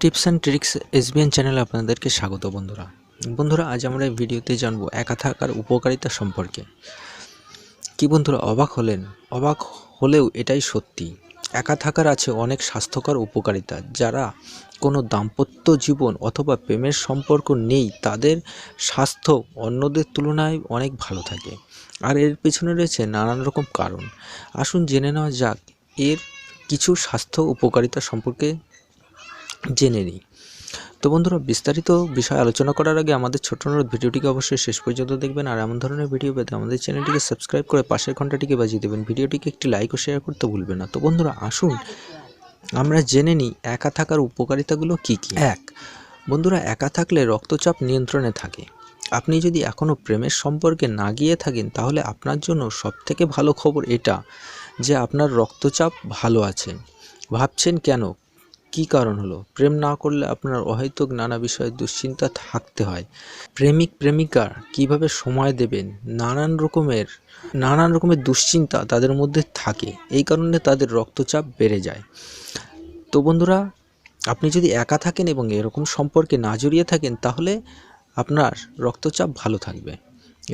Tips and tricks SBN চ্যানেলে আপনাদেরকে স্বাগত বন্ধুরা আজ আমরা এই ভিডিওতে জানবো একা থাকার উপকারিতা সম্পর্কে। কি বন্ধুরা, অবাক হলেও এটাই সত্যি। একা থাকার আছে অনেক স্বাস্থ্যকর উপকারিতা। যারা কোনো দাম্পত্য জীবন অথবা প্রেমের সম্পর্ক নেই তাদের স্বাস্থ্য অন্যদের তুলনায় অনেক ভালো থাকে, আর এর পেছনে রয়েছে নানান রকম কারণ। আসুন জেনে নেওয়া যাক এর কিছু স্বাস্থ্য উপকারিতা সম্পর্কে জেনে নিই। তো বন্ধুরা, বিস্তারিত বিষয় আলোচনা করার আগে আমাদের ছোট্ট অনুরোধ, ভিডিওটিকে অবশ্যই শেষ পর্যন্ত দেখবেন, আর এমন ধরনের ভিডিও পেতে আমাদের চ্যানেলটিকে সাবস্ক্রাইব করে পাশের ঘন্টাটিকে বাজিয়ে দেবেন। ভিডিওটিকে একটি লাইক ও শেয়ার করতে ভুলবেন না। তো বন্ধুরা, আসুন আমরা জেনে নিই একা থাকার উপকারিতাগুলো কি কি। বন্ধুরা, একা থাকলে রক্তচাপ নিয়ন্ত্রণে থাকে। আপনি যদি এখনও প্রেমের সম্পর্কে না গিয়ে থাকেন তাহলে আপনার জন্য সবথেকে ভালো খবর এটা যে আপনার রক্তচাপ ভালো আছে। ভাবছেন কেন, কি কারণ হলো? প্রেম না করলে আপনার অহেতুক নানা বিষয়ে দুশ্চিন্তা থাকতে হয়। প্রেমিক প্রেমিকা কিভাবে সময় দেবেন, নানান রকমের দুশ্চিন্তা তাদের মধ্যে থাকে। এই কারণে তাদের রক্তচাপ বেড়ে যায়। তো বন্ধুরা, আপনি যদি একা থাকেন এবং এরকম সম্পর্কে না জড়িয়ে থাকেন তাহলে আপনার রক্তচাপ ভালো থাকবে,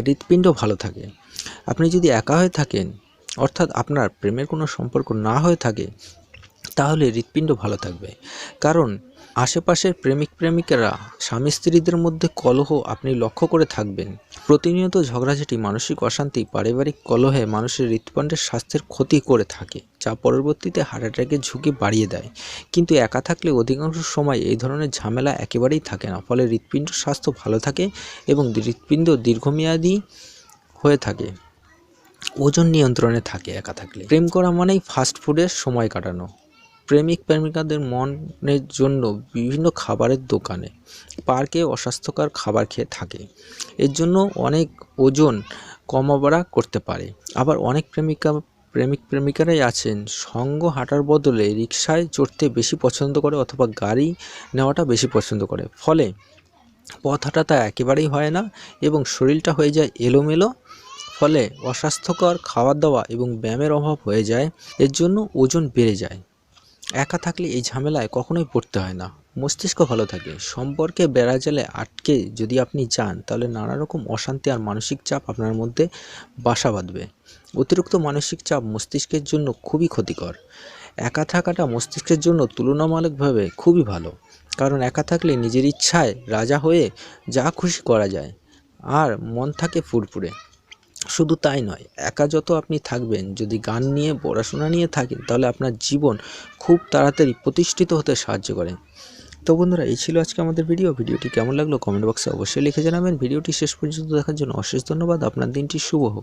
হৃৎপিণ্ড ভালো থাকে। আপনি যদি একা হয়ে থাকেন, অর্থাৎ আপনার প্রেমের কোনো সম্পর্ক না হয়ে থাকে, তাহলে হৃৎপিণ্ড ভালো থাকবে। কারণ আশেপাশের প্রেমিক প্রেমিকারা স্বামী স্ত্রীদের মধ্যে কলহ আপনি লক্ষ্য করে থাকবেন। প্রতিনিয়ত ঝগড়াঝাটি, মানসিক অশান্তি, পারিবারিক কলহে মানুষের হৃৎপিণ্ডের স্বাস্থ্যের ক্ষতি করে থাকে, যা পরবর্তীতে হার্ট অ্যাটাকের ঝুঁকি বাড়িয়ে দেয়। কিন্তু একা থাকলে অধিকাংশ সময় এই ধরনের ঝামেলা একেবারেই থাকে না। ফলে হৃৎপিণ্ড স্বাস্থ্য ভালো থাকে এবং হৃৎপিণ্ড দীর্ঘমেয়াদী হয়ে থাকে। ওজন নিয়ন্ত্রণে থাকে একা থাকলে। প্রেম করা মানেই ফাস্ট ফুডের সময় কাটানো। প্রেমিক প্রেমিকাদের মনের জন্য বিভিন্ন খাবারের দোকানে, পার্কে অস্বাস্থ্যকর খাবার খেয়ে থাকে। এর জন্য অনেক ওজন কমাবাড়া করতে পারে। আবার অনেক প্রেমিক প্রেমিকারাই আছেন সঙ্গ হাঁটার বদলে রিকশায় চড়তে বেশি পছন্দ করে অথবা গাড়ি নেওয়াটা বেশি পছন্দ করে। ফলে পথ হাঁটাটা একেবারেই হয় না এবং শরীরটা হয়ে যায় এলোমেলো। ফলে অস্বাস্থ্যকর খাওয়া দাওয়া এবং ব্যায়ামের অভাব হয়ে যায়। এর জন্য ওজন বেড়ে যায়। একা থাকলে এই ঝামেলায় কখনোই পড়তে হয় না, মস্তিষ্ক ভালো থাকে। সম্পর্কে বেড়াজালে আটকে যদি আপনি যান তাহলে নানা রকম অশান্তি আর মানসিক চাপ আপনার মধ্যে বাসা বাঁধবে। অতিরিক্ত মানসিক চাপ মস্তিষ্কের জন্য খুবই ক্ষতিকর। একা থাকাটা মস্তিষ্কের জন্য তুলনামূলকভাবে খুবই ভালো, কারণ একা থাকলে নিজের ইচ্ছায় রাজা হয়ে যা খুশি করা যায় আর মন থাকে ফুরফুরে। শুধু তাই নয়, একা যত আপনি থাকবেন, যদি গান নিয়ে পড়াশোনা নিয়ে থাকেন তাহলে আপনার জীবন খুব তাড়াতাড়ি প্রতিষ্ঠিত হতে সাহায্য করে। তো বন্ধুরা, এই ছিল আজকে আমাদের ভিডিওটি কেমন লাগলো কমেন্ট বক্সে অবশ্যই লিখে জানাবেন। ভিডিওটি শেষ পর্যন্ত দেখার জন্য অশেষ ধন্যবাদ। আপনার দিনটি শুভ হোক।